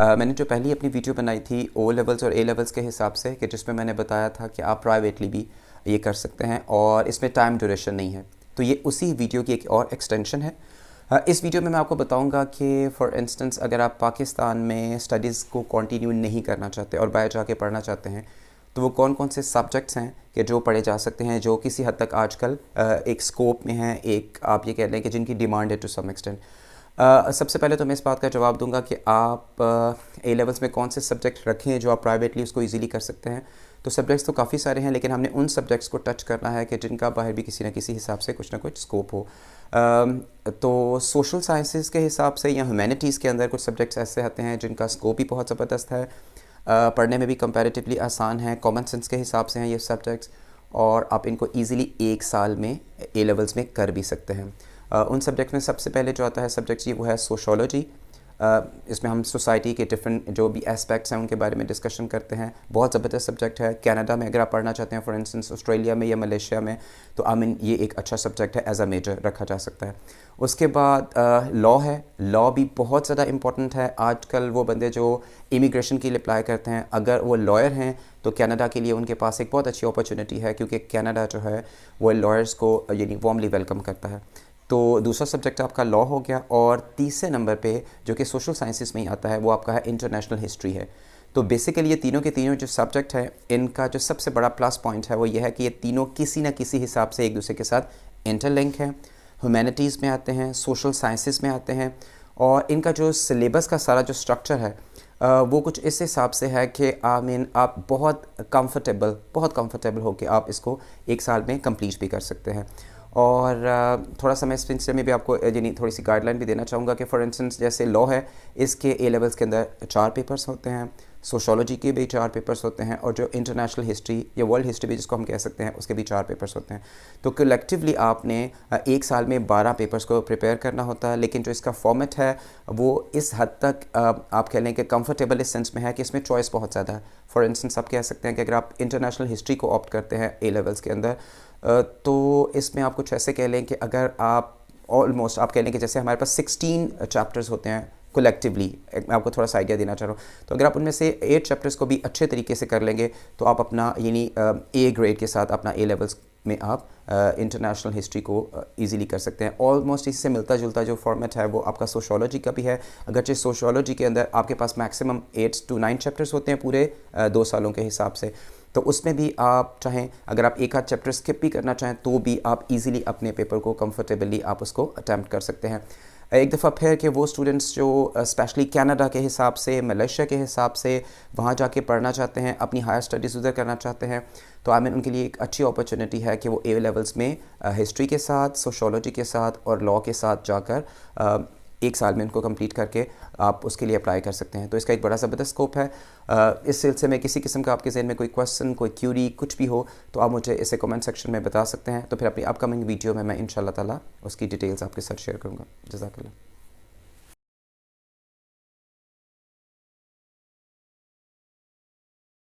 मैंने जो पहली अपनी वीडियो बनाई थी ओ लेवल्स और ए लेवल्स के हिसाब से, कि जिसमें मैंने बताया था कि आप प्राइवेटली भी ये कर सकते हैं और इसमें टाइम ड्यूरेशन नहीं है, तो ये उसी वीडियो की एक और एक्सटेंशन है। इस वीडियो में मैं आपको बताऊंगा कि फॉर इंस्टेंस अगर आप पाकिस्तान में स्टडीज़ को कंटिन्यू नहीं करना चाहते और बाहर जाके पढ़ना चाहते हैं, तो वो कौन कौन से सब्जेक्ट्स हैं कि जो पढ़े जा सकते हैं, जो किसी हद तक आजकल एक स्कोप में हैं, एक आप ये कह लें कि जिनकी डिमांड है टू सम एक्सटेंट। सबसे पहले तो मैं इस बात का जवाब दूंगा कि आप ए लेवल्स में कौन से सब्जेक्ट रखें जो आप प्राइवेटली उसको इजीली कर सकते हैं। तो सब्जेक्ट्स तो काफ़ी सारे हैं, लेकिन हमने उन सब्जेक्ट्स को टच करना है कि जिनका बाहर भी किसी न किसी हिसाब से कुछ ना कुछ स्कोप हो। तो सोशल साइंसेस के हिसाब से या ह्यूमैनिटीज़ के अंदर कुछ सब्जेक्ट्स ऐसे आते हैं जिनका स्कोप ही बहुत ज़बरदस्त है, पढ़ने में भी कंपैरेटिवली आसान है, कॉमन सेंस के हिसाब से हैं ये सब्जेक्ट्स, और आप इनको ईज़िली एक साल में ए लेवल्स में कर भी सकते हैं। उन सब्जेक्ट्स में सबसे पहले जो आता है सब्जेक्ट वो है सोशोलॉजी। इसमें हम सोसाइटी के डिफरेंट जो भी एस्पेक्ट्स हैं उनके बारे में डिस्कशन करते हैं। बहुत ज़बरदस्त सब्जेक्ट है। कनाडा में अगर आप पढ़ना चाहते हैं, फॉर इंस्टेंस ऑस्ट्रेलिया में या मलेशिया में, तो आई मीन ये एक अच्छा सब्जेक्ट है, एज अ मेजर रखा जा सकता है। उसके बाद लॉ है। लॉ भी बहुत ज़्यादा इंपॉर्टेंट है। आजकल वो बंदे जो इमिग्रेशन के लिए अप्लाई करते हैं, अगर वो लॉयर हैं तो कनाडा के लिए उनके पास एक बहुत अच्छी अपॉर्चुनिटी है, क्योंकि कनाडा जो है वो लॉयर्स को यानी वार्मली वेलकम करता है। तो दूसरा सब्जेक्ट आपका लॉ हो गया। और तीसरे नंबर पे जो कि सोशल साइंसेस में ही आता है वो आपका है इंटरनेशनल हिस्ट्री है। तो बेसिकली ये तीनों के तीनों जो सब्जेक्ट हैं, इनका जो सबसे बड़ा प्लस पॉइंट है वो ये है कि ये तीनों किसी न किसी हिसाब से एक दूसरे के साथ इंटरलिंक हैं। ह्यूमैनिटीज़ में आते हैं, सोशल साइंसेस में आते हैं, और इनका जो सिलेबस का सारा जो स्ट्रक्चर है वो कुछ इस हिसाब से है कि आई मीन आप बहुत कंफर्टेबल हो कि आप इसको एक साल में कंप्लीट भी कर सकते हैं। और थोड़ा सा मैं इस सिलसिले में भी आपको यानी थोड़ी सी गाइडलाइन भी देना चाहूँगा कि फॉर इंस्टेंस जैसे लॉ है, इसके ए लेवल्स के अंदर 4 पेपर्स होते हैं, सोशोलॉजी के भी 4 पेपर्स होते हैं, और जो इंटरनेशनल हिस्ट्री या वर्ल्ड हिस्ट्री भी जिसको हम कह सकते हैं उसके भी 4 पेपर्स होते हैं। तो कलेक्टिवली आपने एक साल में 12 पेपर्स को प्रिपेयर करना होता है। लेकिन जो इसका फॉर्मेट है वो इस हद तक आप कह लें कि कंफर्टेबल इस सेंस में है कि इसमें चॉइस बहुत ज़्यादा है। फॉर इंस्टेंस आप कह सकते हैं कि अगर आप इंटरनेशनल हिस्ट्री को ऑप्ट करते हैं ए लेवल्स के अंदर, तो इसमें आप कुछ ऐसे कह लें कि अगर आप ऑलमोस्ट आप कह लें कि जैसे हमारे पास 16 चैप्टर्स होते हैं कलेक्टिवली, मैं आपको थोड़ा सा आइडिया देना चाह रहा हूँ, तो अगर आप उनमें से 8 चैप्टर्स को भी अच्छे तरीके से कर लेंगे तो आप अपना यानी ए ग्रेड के साथ अपना ए लेवल्स में आप इंटरनेशनल हिस्ट्री को इजीली कर सकते हैं। ऑलमोस्ट इससे मिलता जुलता जो फॉर्मेट है वो आपका सोशोलॉजी का भी है, अगरचे सोशोलॉजी के अंदर आपके पास मैक्सिमम 8 to 9 चैप्टर्स होते हैं पूरे 2 सालों के हिसाब से। तो उसमें भी आप चाहें, अगर आप एक आध चैप्टर स्किप भी करना चाहें तो भी आप इजीली अपने पेपर को कंफर्टेबली आप उसको अटैम्प्ट कर सकते हैं। एक दफ़ा फिर कि वो स्टूडेंट्स जो स्पेशली कनाडा के हिसाब से, मलेशिया के हिसाब से वहाँ जाके पढ़ना चाहते हैं, अपनी हायर स्टडीज़ उधर करना चाहते हैं, तो आई मीन उनके लिए एक अच्छी अपॉर्चुनिटी है कि वो ए लेवल्स में हिस्ट्री के साथ, सोशोलॉजी के साथ और लॉ के साथ जाकर एक साल में उनको कंप्लीट करके आप उसके लिए अप्लाई कर सकते हैं। तो इसका एक बड़ा ज़बरदस्त स्कोप है। इस सिलसिले में किसी किस्म का आपके ज़हन में कोई क्वेश्चन, कोई क्यूरी कुछ भी हो तो आप मुझे इसे कमेंट सेक्शन में बता सकते हैं। तो फिर अपनी अपकमिंग वीडियो में मैं इंशाल्लाह ताला उसकी डिटेल्स आपके साथ शेयर करूँगा। जज़ाकल्लाह।